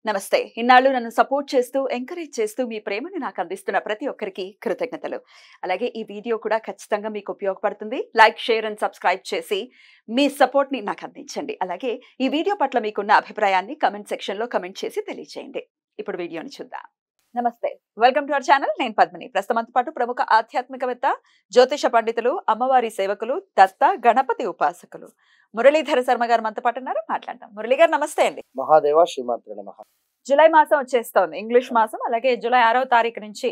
నమస్తే. ఇన్నాళ్ళు నన్ను సపోర్ట్ చేస్తూ, ఎంకరేజ్ చేస్తూ మీ ప్రేమని నాకు అందిస్తున్న ప్రతి ఒక్కరికి కృతజ్ఞతలు. అలాగే ఈ వీడియో కూడా ఖచ్చితంగా మీకు ఉపయోగపడుతుంది. లైక్, షేర్ అండ్ సబ్స్క్రైబ్ చేసి మీ సపోర్ట్‌ని నాకు అందించండి. అలాగే ఈ వీడియో పట్ల మీకున్న అభిప్రాయాన్ని కామెంట్ సెక్షన్‌లో కామెంట్ చేసి తెలియజేయండి. ఇప్పుడు వీడియోని చూద్దాం. నమస్తే. Welcome to our channel. నేను పద్మిని. ప్రస్తుతంతో పాటు ప్రముఖ ఆధ్యాత్మికవేత్త, జ్యోతిష పండితులు, అమ్మవారి సేవకులు, దత్త గణపతి ఉపాసకులు మురళీధర శర్మ గారు మనతో పాటు ఉన్నారు. మాట్లాడదాం. మురళి గారు నమస్తే అండి. మహాదేవ శ్రీమాత్రే నమః. జూలై మాసం వచ్చేస్తోంది, ఇంగ్లీష్ మాసం. అలాగే జూలై 6వ తారీఖు నుంచి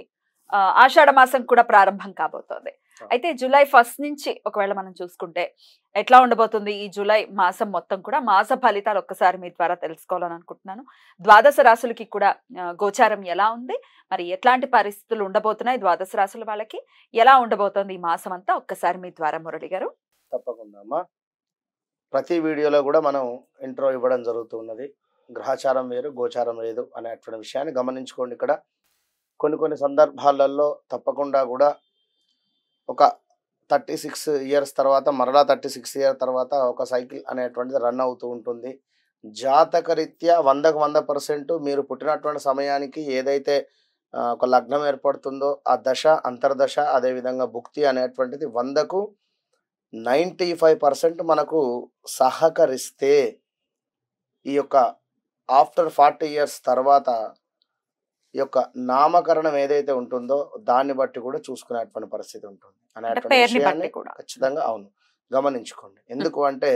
ఆషాఢ మాసం కూడా ప్రారంభం కాబోతోంది. అయితే జూలై 1 నుంచి ఒకవేళ మనం చూసుకుంటే ఎట్లా ఉండబోతుంది ఈ జూలై మాసం మొత్తం కూడా? మాస ఫలితాలు ఒక్కసారి మీ ద్వారా తెలుసుకోవాలని అనుకుంటున్నాను. ద్వాదశ రాశులకి కూడా గోచారం ఎలా ఉంది, మరి ఎట్లాంటి పరిస్థితులు ఉండబోతున్నాయి, ద్వాదశ రాశుల వాళ్ళకి ఎలా ఉండబోతోంది ఈ మాసం అంతా, ఒక్కసారి మీ ద్వారా మురళి గారు. తప్పకుండా అమ్మా. ప్రతి వీడియోలో కూడా మనం ఇంట్రో ఇవ్వడం జరుగుతున్నది. గ్రహచారం వేరు, గోచారం లేదు అనేటువంటి విషయాన్ని గమనించుకోండి. ఇక్కడ కొన్ని సందర్భాలలో తప్పకుండా కూడా ఒక 36 ఇయర్స్ తర్వాత మరలా 36 ఇయర్ తర్వాత ఒక సైకిల్ అనేటువంటిది రన్ అవుతూ ఉంటుంది. జాతకరీత్యా 100కు 100% మీరు పుట్టినటువంటి సమయానికి ఏదైతే ఒక లగ్నం ఏర్పడుతుందో ఆ దశ, అంతర్దశ, అదేవిధంగా భుక్తి అనేటువంటిది 100కు 95% మనకు సహకరిస్తే ఈ యొక్క ఆఫ్టర్ 40 ఇయర్స్ తర్వాత ఈ యొక్క నామకరణం ఏదైతే ఉంటుందో దాన్ని బట్టి కూడా చూసుకునేటువంటి పరిస్థితి ఉంటుంది అనేటువంటి విషయాన్ని ఖచ్చితంగా అవును గమనించుకోండి. ఎందుకు అంటే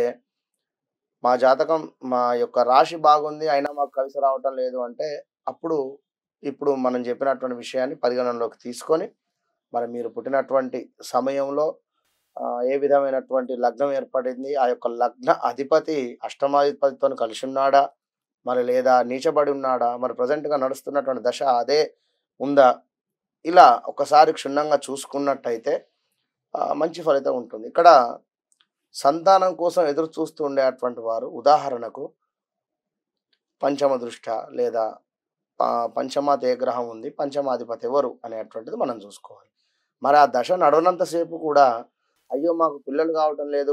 మా జాతకం, మా యొక్క రాశి బాగుంది అయినా మాకు కలిసి రావటం లేదు అంటే అప్పుడు ఇప్పుడు మనం చెప్పినటువంటి విషయాన్ని పరిగణనలోకి తీసుకొని మరి మీరు పుట్టినటువంటి సమయంలో ఏ విధమైనటువంటి లగ్నం ఏర్పడింది, ఆ యొక్క లగ్న అధిపతి అష్టమాధిపతితో కలిసి ఉన్నాడా, మరి లేదా నీచబడి ఉన్నాడా, మరి ప్రజెంట్గా నడుస్తున్నటువంటి దశ అదే ఉందా, ఇలా ఒకసారి క్షుణ్ణంగా చూసుకున్నట్టయితే మంచి ఫలితం ఉంటుంది. ఇక్కడ సంతానం కోసం ఎదురు చూస్తూ ఉండేటువంటి వారు ఉదాహరణకు పంచమ దృష్ట లేదా పంచమాత ఏ గ్రహం ఉంది, పంచమాధిపతి ఎవరు అనేటువంటిది మనం చూసుకోవాలి. మరి ఆ దశ నడవనంతసేపు కూడా అయ్యో మాకు పిల్లలు కావటం లేదు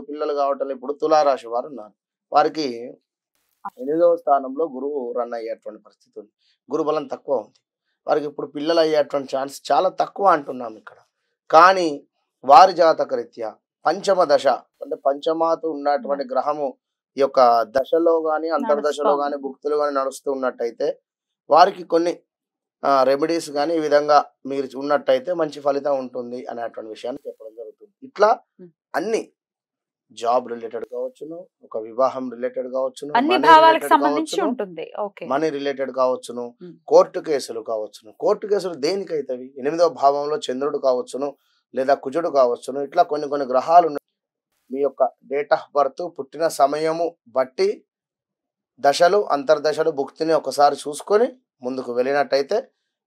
ఇప్పుడు తులారాశి వారు ఉన్నారు. వారికి 8వ స్థానంలో గురువు రన్ అయ్యేటువంటి పరిస్థితి ఉంది. గురుబలం తక్కువ ఉంది. వారికి ఇప్పుడు పిల్లలు అయ్యేటువంటి ఛాన్స్ చాలా తక్కువ అంటున్నాం ఇక్కడ. కానీ వారి జాతక రీత్యా పంచమ దశ అంటే పంచమాత ఉన్నటువంటి గ్రహము ఈ యొక్క దశలో కానీ అంతర్దశలో కానీ భుక్తులు కానీ నడుస్తూ ఉన్నట్టయితే వారికి కొన్ని రెమెడీస్ కానీ ఈ విధంగా మీరు ఉన్నట్టయితే మంచి ఫలితం ఉంటుంది అనేటువంటి విషయాన్ని చెప్పడం జరుగుతుంది. ఇట్లా అన్ని జాబ్ రిలేటెడ్ కావచ్చును, ఒక వివాహం రిలేటెడ్ కావచ్చును, మనీ రిలేటెడ్ కావచ్చును, కోర్టు కేసులు కావచ్చును. కోర్టు కేసులు దేనికైతవి? 8వ భావంలో చంద్రుడు కావచ్చును లేదా కుజుడు కావచ్చును. ఇట్లా కొన్ని గ్రహాలు మీ యొక్క డేట్ ఆఫ్ బర్త్, పుట్టిన సమయము బట్టి దశలు, అంతర్దశలు, భుక్తిని ఒకసారి చూసుకొని ముందుకు వెళ్ళినట్టయితే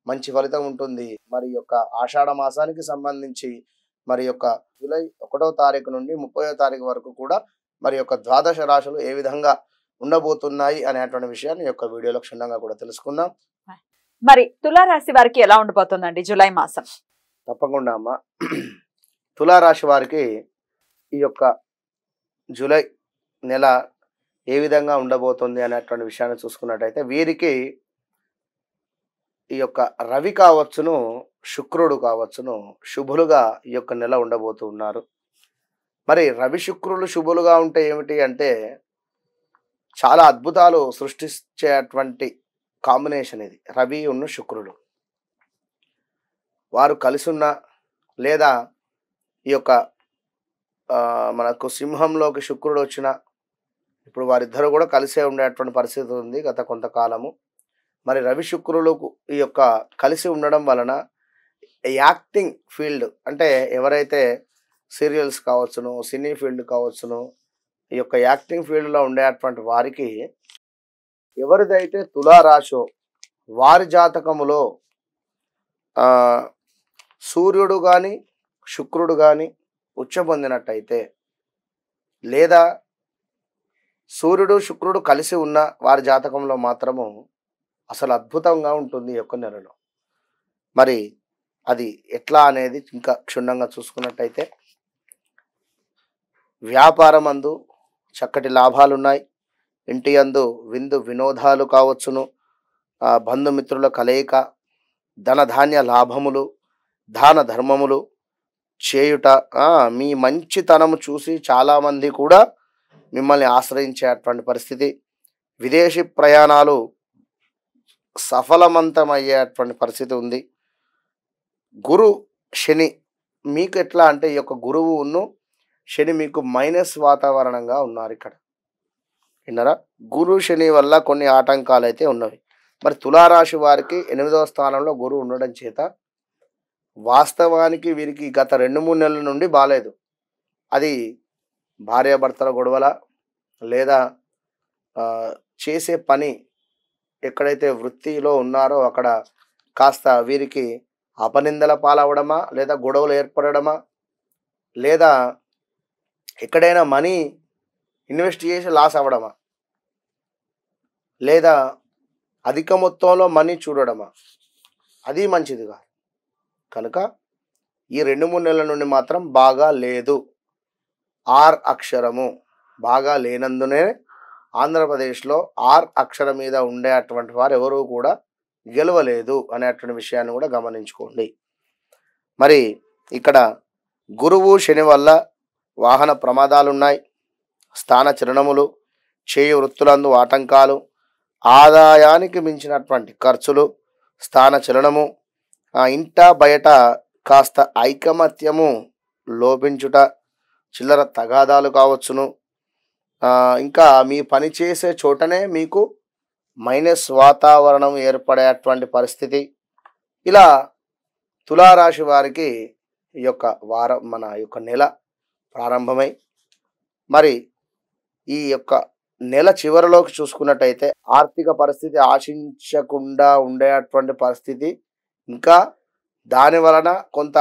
మంచి ఫలితం ఉంటుంది. మరి యొక్క ఆషాఢ మాసానికి సంబంధించి మరి యొక్క జూలై 1వ తారీఖు నుండి 30వ తారీఖు వరకు కూడా మరి యొక్క ద్వాదశ రాశులు ఏ విధంగా ఉండబోతున్నాయి అనేటువంటి విషయాన్ని యొక్క వీడియోలో క్షుణ్ణంగా కూడా తెలుసుకుందాం. మరి తులారాశి వారికి ఎలా ఉండబోతుందండి జూలై మాసం? తప్పకుండా అమ్మ. తులారాశి వారికి ఈ యొక్క జూలై నెల ఏ విధంగా ఉండబోతుంది అనేటువంటి విషయాన్ని చూసుకున్నట్టయితే వీరికి ఈ యొక్క రవి కావచ్చును, శుక్రుడు కావచ్చును శుభులుగా ఈ యొక్క నెల ఉండబోతూ ఉన్నారు. మరి రవి శుక్రులు శుభులుగా ఉంటే ఏమిటి అంటే చాలా అద్భుతాలు సృష్టించేటువంటి కాంబినేషన్ ఇది. రవి ఉన్న శుక్రుడు వారు కలిసి ఉన్న లేదా ఈ యొక్క మనకు సింహంలోకి శుక్రుడు వచ్చిన ఇప్పుడు వారిద్దరూ కూడా కలిసే ఉండేటువంటి పరిస్థితి ఉంది గత కొంతకాలము. మరి రవి శుక్రులకు ఈ యొక్క కలిసి ఉండడం వలన యాక్టింగ్ ఫీల్డ్ అంటే ఎవరైతే సీరియల్స్ కావచ్చును, సినీ ఫీల్డ్ కావచ్చును, ఈ యొక్క యాక్టింగ్ ఫీల్డ్లో ఉండేటువంటి వారికి ఎవరిదైతే తులారాశో వారి జాతకములో సూర్యుడు కానీ శుక్రుడు కానీ ఉచ్చ పొందినట్టయితే లేదా సూర్యుడు శుక్రుడు కలిసి ఉన్న వారి జాతకంలో మాత్రము అసలు అద్భుతంగా ఉంటుంది ఈ యొక్క నెలలో. మరి అది ఎట్లా అనేది ఇంకా క్షుణ్ణంగా చూసుకున్నట్టయితే వ్యాపారం అందు చక్కటి లాభాలు ఉన్నాయి. ఇంటి యందు విందు వినోదాలు కావచ్చును, బంధుమిత్రుల కలయిక, ధనధాన్య లాభములు, దాన ధర్మములు చేయుట, మీ మంచితనము చూసి చాలామంది కూడా మిమ్మల్ని ఆశ్రయించేటువంటి పరిస్థితి, విదేశీ ప్రయాణాలు సఫలవంతమయ్యేటువంటి పరిస్థితి ఉంది. గురు శని మీకు ఎట్లా అంటే ఈ యొక్క గురువును శని మీకు మైనస్ వాతావరణంగా ఉన్నారు ఇక్కడ. విన్నారా? గురు శని వల్ల కొన్ని ఆటంకాలు అయితే ఉన్నవి. మరి తులారాశి వారికి 8వ స్థానంలో గురువు ఉండడం చేత వాస్తవానికి వీరికి గత 2-3 నెలల నుండి బాలేదు. అది భార్యాభర్తల గొడవల, లేదా చేసే పని ఎక్కడైతే వృత్తిలో ఉన్నారో అక్కడ కాస్త వీరికి అపనిందల పాలవడమా, లేదా గొడవలు ఏర్పడడమా, లేదా ఎక్కడైనా మనీ ఇన్వెస్ట్ చేసి లాస్ అవ్వడమా, లేదా అధిక మొత్తంలో మనీ చూడడమా, అది మంచిది కాదు. కనుక ఈ 2-3 నెలల నుండి మాత్రం బాగా లేదు. ఆర్ అక్షరము బాగా లేనందునే ఆంధ్రప్రదేశ్లో ఆర్ అక్షరం మీద ఉండేటువంటి వారు ఎవరూ కూడా గెలవలేదు అనేటువంటి విషయాన్ని కూడా గమనించుకోండి. మరి ఇక్కడ గురువు శని వల్ల వాహన ప్రమాదాలు ఉన్నాయి, స్థాన చలనములు, చేయు వృత్తులందు ఆటంకాలు, ఆదాయానికి మించినటువంటి ఖర్చులు, స్థాన చలనము, ఇంట బయట కాస్త ఐకమత్యము లోపించుట, చిల్లర తగాదాలు కావచ్చును. ఇంకా మీ పని చేసే చోటనే మీకు మైనస్ వాతావరణం ఏర్పడేటువంటి పరిస్థితి. ఇలా తులారాశి వారికి ఈ యొక్క వారం మన యొక్క నెల ప్రారంభమై, మరి ఈ యొక్క నెల చివరిలోకి చూసుకున్నట్టయితే ఆర్థిక పరిస్థితి ఆశించకుండా ఉండేటువంటి పరిస్థితి, ఇంకా దాని వలన కొంత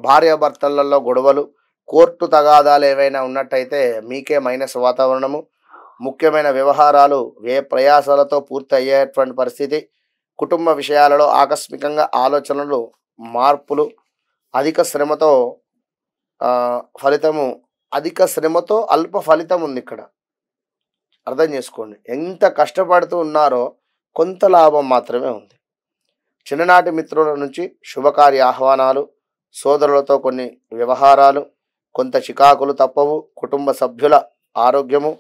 భార్యాభర్తలలో గొడవలు, కోర్టు తగాదాలు ఏవైనా ఉన్నట్టయితే మీకే మైనస్ వాతావరణము, ముఖ్యమైన వ్యవహారాలు ప్రయాసాలతో పూర్తి అయ్యేటువంటి పరిస్థితి, కుటుంబ విషయాలలో ఆకస్మికంగా ఆలోచనలు, మార్పులు, అధిక శ్రమతో ఫలితము, అధిక శ్రమతో అల్ప ఫలితం ఉంది ఇక్కడ. అర్థం చేసుకోండి, ఎంత కష్టపడుతూ ఉన్నారో కొంత లాభం మాత్రమే ఉంది. చిన్ననాటి మిత్రుల నుంచి శుభకార్య ఆహ్వానాలు, సోదరులతో కొన్ని వ్యవహారాలు, కొంత చికాకులు తప్పవు. కుటుంబ సభ్యుల ఆరోగ్యము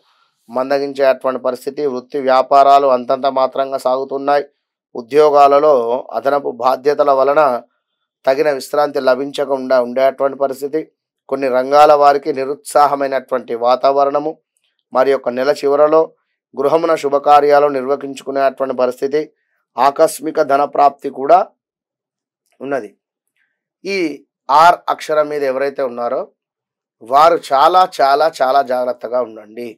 మందగించేటువంటి పరిస్థితి, వృత్తి వ్యాపారాలు అంతంత మాత్రంగా సాగుతున్నాయి. ఉద్యోగాలలో అదనపు బాధ్యతల వలన తగిన విశ్రాంతి లభించకుండా ఉండేటువంటి పరిస్థితి, కొన్ని రంగాల వారికి నిరుత్సాహమైనటువంటి వాతావరణము. మరి యొక్క నెల చివరలో గృహమున శుభకార్యాలు నిర్వహించుకునేటువంటి పరిస్థితి, ఆకస్మిక ధనప్రాప్తి కూడా ఉన్నది. ఈ ఆర్ అక్షరం మీద ఎవరైతే ఉన్నారో వారు చాలా చాలా చాలా జాగ్రత్తగా ఉండండి.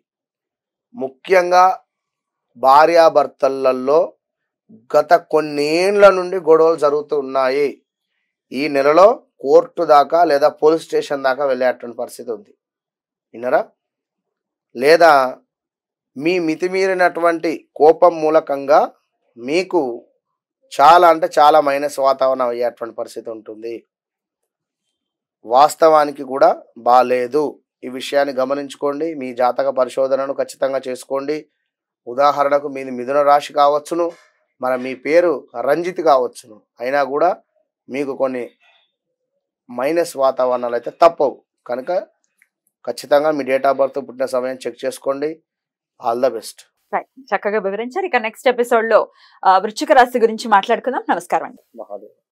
ముఖ్యంగా భార్యాభర్తలలో గత కొన్నేళ్ల నుండి గొడవలు జరుగుతూ ఉన్నాయి. ఈ నెలలో కోర్టు దాకా లేదా పోలీస్ స్టేషన్ దాకా వెళ్ళేటువంటి పరిస్థితి ఉంది. విన్నారా? లేదా మీ మితిమీరినటువంటి కోపం మూలకంగా మీకు చాలా అంటే చాలా మైనస్ వాతావరణం అయ్యేటువంటి పరిస్థితి ఉంటుంది. వాస్తవానికి కూడా బాలేదు. ఈ విషయాన్ని గమనించుకోండి. మీ జాతక పరిశోధనను ఖచ్చితంగా చేసుకోండి. ఉదాహరణకు మీది మిథున రాశి కావచ్చును, మరి మీ పేరు రంజిత్ కావచ్చును, అయినా కూడా మీకు కొన్ని మైనస్ వాతావరణాలు అయితే తప్పవు. కనుక ఖచ్చితంగా మీ డేట్ ఆఫ్ బర్త్, పుట్టిన సమయం చెక్ చేసుకోండి. All the best. చక్కగా వివరించారు. ఇక నెక్స్ట్ ఎపిసోడ్ లో వృశ్చిక రాశి గురించి మాట్లాడుకుందాం. నమస్కారం అండి.